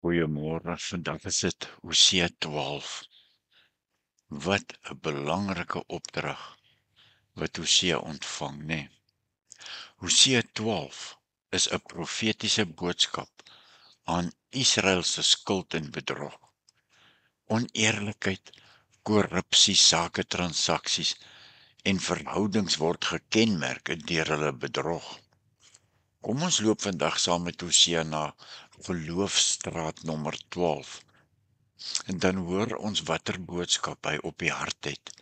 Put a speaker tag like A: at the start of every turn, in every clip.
A: Goeiemôre, vandag is dit Hosea 12. Wat 'n belangrike opdrag wat Hosea ontvang, né? Hosea 12 is 'n profetiese boodskap aan Israel se skuld en bedrog. Oneerlikheid, korrupsie, saketransaksies en verhoudings word gekenmerk deur hulle bedrog. Kom ons loop vandag saam met Hosea na Geloofstraat nommer 12. En dan hoor ons watter boodskap hy op die hart het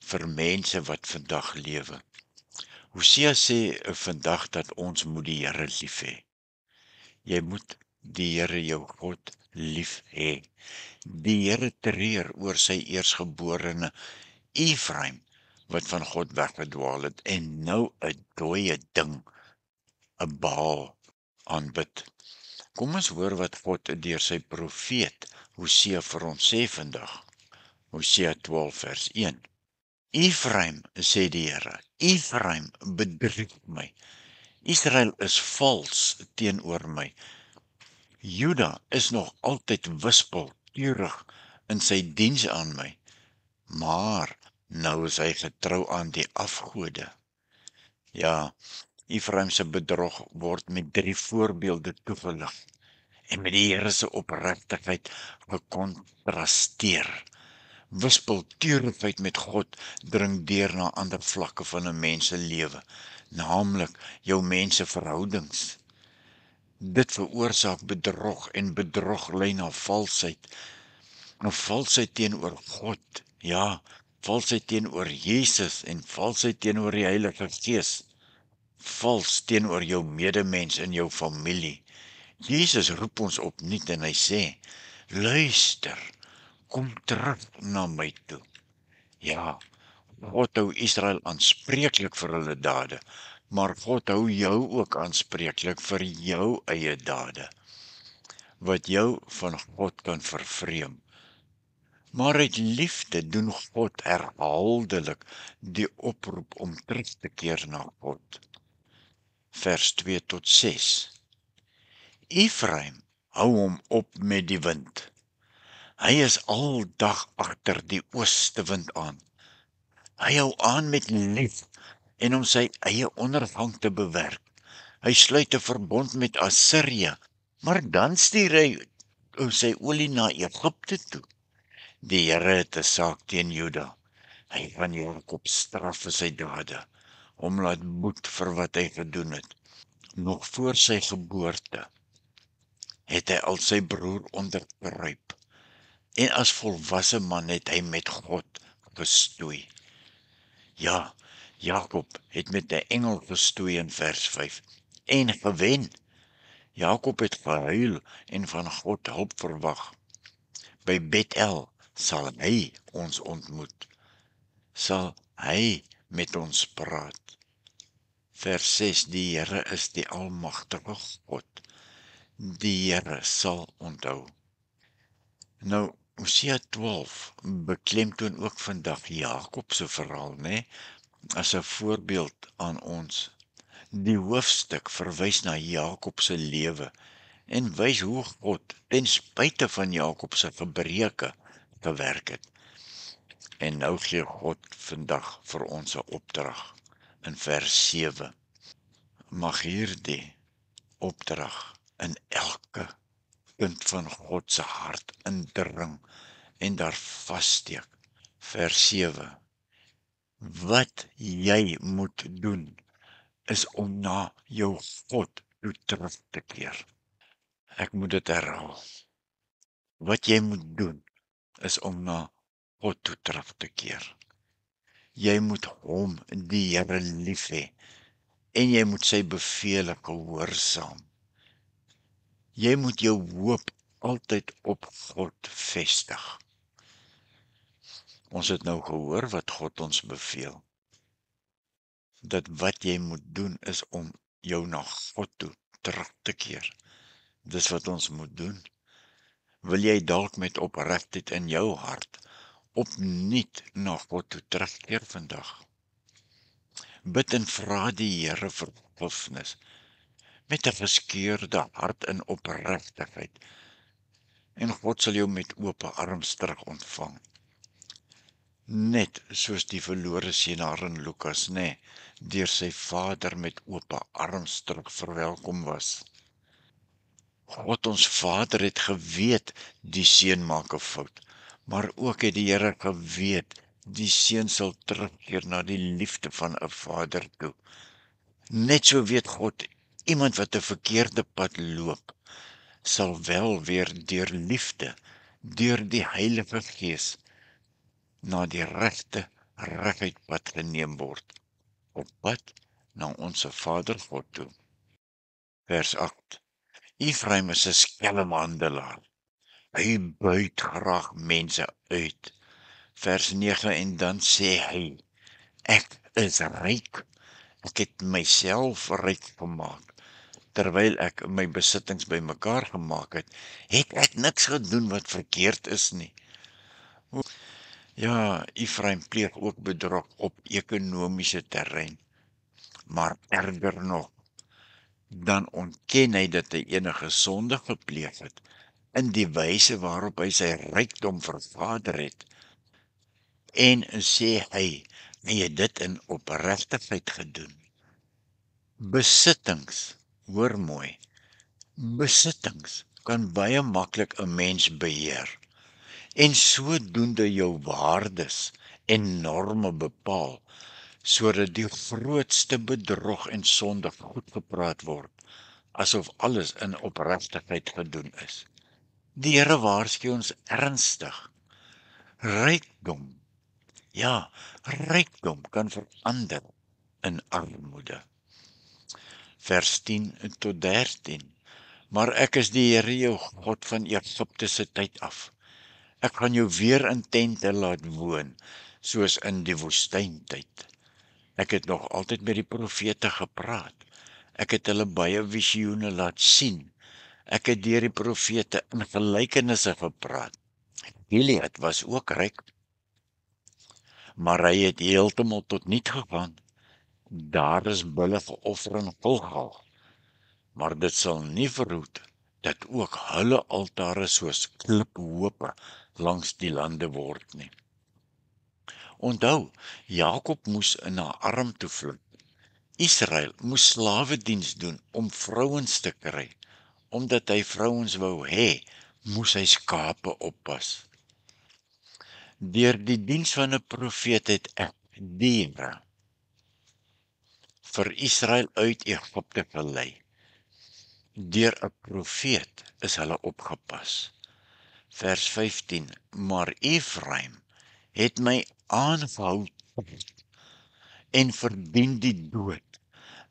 A: vir mense wat vandag lewe. Hosea sê vandag dat ons moet die Here lief hê. Jy moet die Here jou God lief hê. Die Here treur oor sy eersgeborene Efraim wat van God weggedwaal het en nou 'n dooie ding, 'n Baal aanbid. Kom ons hoor wat God deur sy profeet Hosea vir ons sê vandag. Hosea 12 vers 1. Efraim, sê die Here, Efraim bedrieg my. Israel is vals teenoor my. Juda is nog altyd wispelturig in sy diens aan my. Maar nou is hy getrou aan die afgode. Ja, Efraim se bedrog word met 3 voorbeelde toegelig en met die Here se opregtigheid gekontrasteer. Wispelturigheid met God dring deur na ander vlakke van 'n mens se lewe, naamlik jou menseverhoudings. Dit veroorsaak bedrog en bedrog lei na valsheid. 'n Valsheid teenoor God, ja, valsheid teenoor Jesus en valsheid teenoor die Heilige Gees. Vals teenoor jou medemens en jou familie. Jesus roep ons opnuut en hy sê: luister, kom terug na my toe. Ja, God hou Israel aanspreeklik vir hulle dade, maar God hou jou ook aanspreeklik vir jou eie dade, wat jou van God kan vervreem. Maar uit liefde doen God herhaaldelik die oproep om terug te keer na God. Vers 2 tot 6. Efraim hou hom op met die wind. Hy is al dag agter die ooste wind aan. Hy hou aan met lief en om sy eie ondergang te bewerk. Hy sluit 'n verbond met Assirië, maar dan stuur hy sy olie na Egipte toe. Die Here het 'n saak teen Juda. Hy gaan Jakob straf vir sy dade, hom laat boet vir wat hy gedoen het. Nog voor sy geboorte het hy al sy broer onderkruip. En as volwasse man het hy met God gestoei. Ja, Jakob het met 'n engel gestoei in vers 5 en gewen. Jakob het gehuil en van God hulp verwag. By Bethel sal hy ons ontmoet. Sal hy met ons praat. Vers 6, die Here is die almagtige God. Die Here sal onthou. Nou, Hosea 12 beklemtoon ook vandag Jakob se verhaal, né? As 'n voorbeeld aan ons. Die hoofstuk verwys na Jakob se lewe en wys hoe God ten spyte van Jakob se gebreke gewerk het. En nou gee God vandag vir ons 'n opdrag in vers 7. Mag hierdie opdrag in elke punt van God se hart indring en daar vassteek. Vers 7. Wat jy moet doen is om na jou God toe terug te keer. Ek moet dit herhaal. Wat jy moet doen is om na God toe terug te keer. Jy moet hom, die Here, lief hê en jy moet sy bevele gehoorsaam. Jy moet jou hoop altyd op God vestig. Ons het nou gehoor wat God ons beveel. Dat wat jy moet doen is om jou na God toe terug te keer. Dis wat ons moet doen. Wil jy dalk met opregtheid in jou hart opnuut na God toe terugkeer vandag? Bid en vra die Here vergifnis met 'n geskeurde hart in opregtigheid. en God sal jou met oop arms terug ontvang. Net soos die verlore seënaar in Lukas, deur sy vader met oop arms terug verwelkom was. God ons Vader het geweet die seun maak 'n fout, maar ook het die Here geweet die seun sal terugkeer na die liefde van 'n vader toe. Net so weet God, iemand wat 'n verkeerde pad loop, sal wel weer deur liefde, deur die Heilige Gees, na die reguit pad geneem word, op pad na ons Vader God toe. Vers 8. Efraim is 'n skelmhandelaar. Hy buit graag mense uit. Vers 9, en dan sê hy, ek is ryk. Ek het myself ryk gemaak. Terwyl ek my besittings bymekaar gemaak het, het ek niks gedoen wat verkeerd is nie. Ja, Efraim pleeg ook bedrog op ekonomiese terrein. Maar erger nog, dan ontken hy dat hy enige sonde gepleeg het, in die wyse waarop hy sy rykdom vervader het, en sê hy het dit in opregtigheid gedoen. Besittings, hoor mooi, besittings kan baie maklik 'n mens beheer, en sodoende jou waardes en norme bepaal, sodat die grootste bedrog en sonde goed gepraat word, asof alles in opregtigheid gedoen is. Die Here waarsku ons ernstig. Rykdom, ja, rykdom kan verander in armoede. Vers 10 tot 13. Maar ek is die Here jou God van Egipte se tyd af. Ek gaan jou weer in tente laat woon, soos in die woestyntyd. Ek het nog altyd met die profete gepraat. Ek het hulle baie visioene laat sien. Ek het deur die profete in gelykenisse gepraat. Gilead was ook ryk, maar hy het heeltemal tot niet gegaan. Daar is bulle geoffer in Gilgal, maar dit sal nie verhoed dat ook hulle altare soos kliphoope langs die lande word nie. Onthou, Jakob moes na arm toe vlug. Israel moes slawediens doen om vrouens te kry. Omdat hy vrouens wou hê, moes hy skape oppas. Deur die diens van 'n profeet het ek, die Here, vir Israel uit Egipte gelei. Deur 'n profeet is hulle opgepas. Vers 15, maar Efraim het my aangehou en verdien die dood.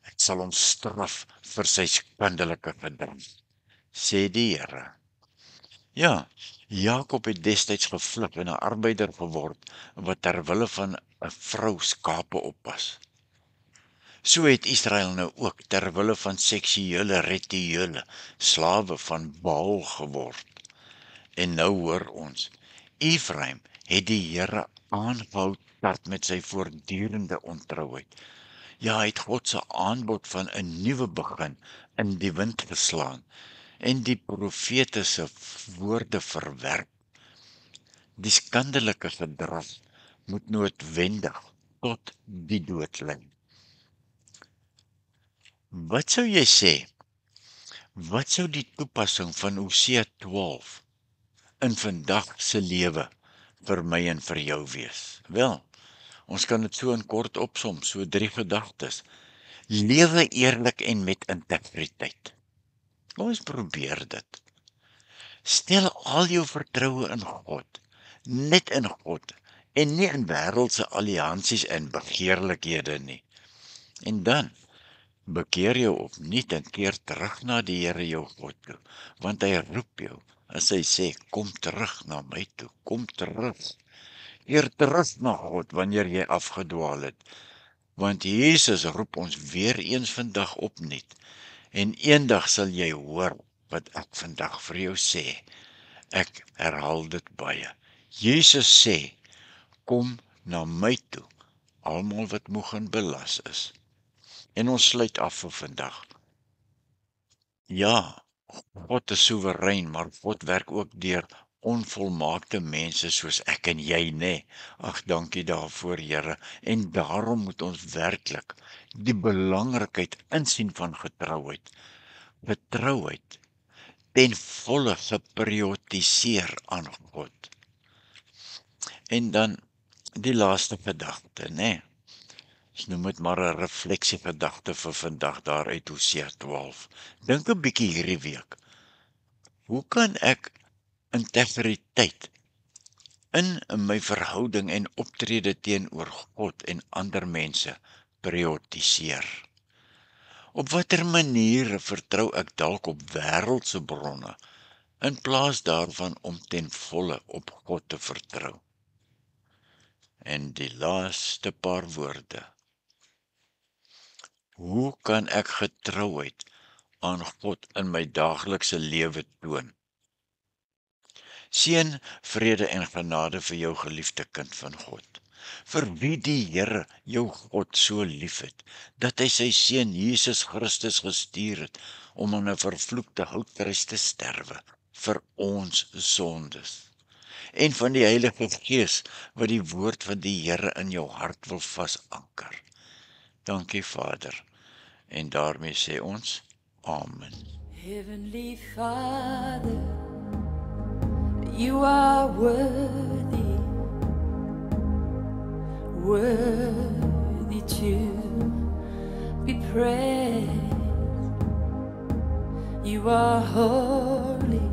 A: Ek sal hom straf vir sy skandelike gedrag, sê die Here. Ja, Jakob het destyds gevlug en 'n arbeider geword wat ter wille van 'n vrou skape oppas. So het Israel nou ook ter wille van seksuele rituele slawe van Baal geword. En nou hoor ons, Efraim het die Here aangehou tart met sy voortdurende ontrouheid. Ja, hy het God se aanbod van 'n nuwe begin in die wind geslaan en die profete se woorde verwerp. Die skandelike gedrag moet noodwendig tot die dood lei. Wat sou jy sê? Wat sou die toepassing van Hosea 12 in vandag se lewe vir my en vir jou wees? Wel, ons kan dit so in kort opsom, so 3 gedagtes. Lewe eerlik en met integriteit. Kom ons probeer dit. Stel al jou vertroue in God, net in God, en nie in wêreldse alliansies en begeerlikhede nie. En dan, bekeer jou opnuut en keer terug na die Here jou God toe, want hy roep jou, as hy sê, kom terug na my toe, kom terug. Keer terug na God wanneer jy afgedwaal het, want Jesus roep ons weer eens vandag opnuut, en eendag sal jy hoor wat ek vandag vir jou sê. Ek herhaal dit baie. Jesus sê, kom na my toe, almal wat moeg en belas is. En ons sluit af vir vandag. Ja, God is soewerein, maar God werk ook deur onvolmaakte mense soos ek en jy, nê. Ag, dankie daarvoor, Here. En daarom moet ons werklik die belangrikheid insien van getrouheid. Getrouheid ten volle geprioritiseer aan God. En dan die laaste gedagte, nê. Ons noem dit maar 'n refleksiegedagte vir vandag daar uit Hosea 12. Dink 'n bietjie hierdie week. Hoe kan ek integriteit in my verhouding en optrede teenoor God en ander mense prioritiseer? Op watter maniere vertrou ek dalk op wêreldse bronne in plaas daarvan om ten volle op God te vertrou? En die laaste paar woorde. Hoe kan ek getrouheid aan God in my daaglikse lewe toon? Seën, vrede en genade vir jou geliefde kind van God, vir wie die Here jou God so liefhet, dat hy sy seun Jesus Christus gestuur het om aan 'n vervloekte houtkruis te sterwe vir ons sondes. En van die Heilige Gees wat die woord van die Here in jou hart wil vasanker. Dankie Vader. En daarmee sê ons amen.
B: Heavenly Father, you are worthy, worthy to be praised. You are holy,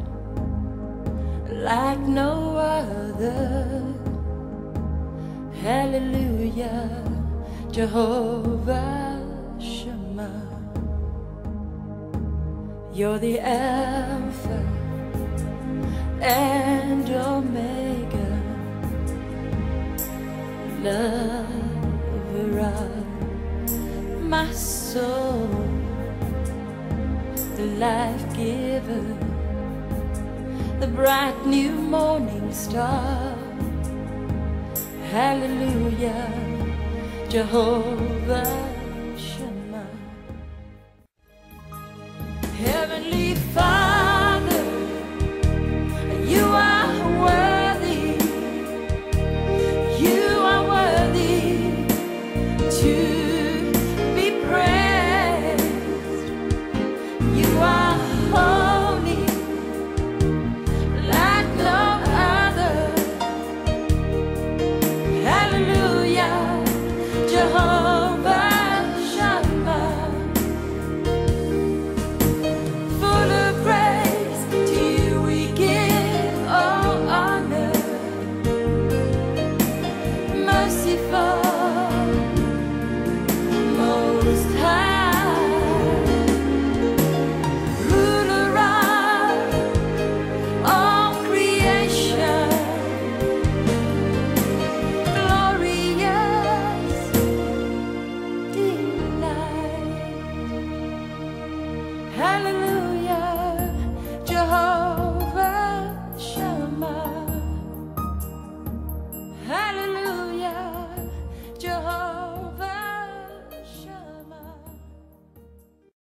B: like no other. Hallelujah, Jehovah Shammah. You're the Alpha and Omega, lover of my soul, the life giver, the bright new morning star. Hallelujah, Jehovah Shammah. Heavenly Father, you are worthy, you are worthy to be praised. You are holy, like no other. Hallelujah, Jehovah Shammah. Full of praise to you we give all honor. Merciful, Most High.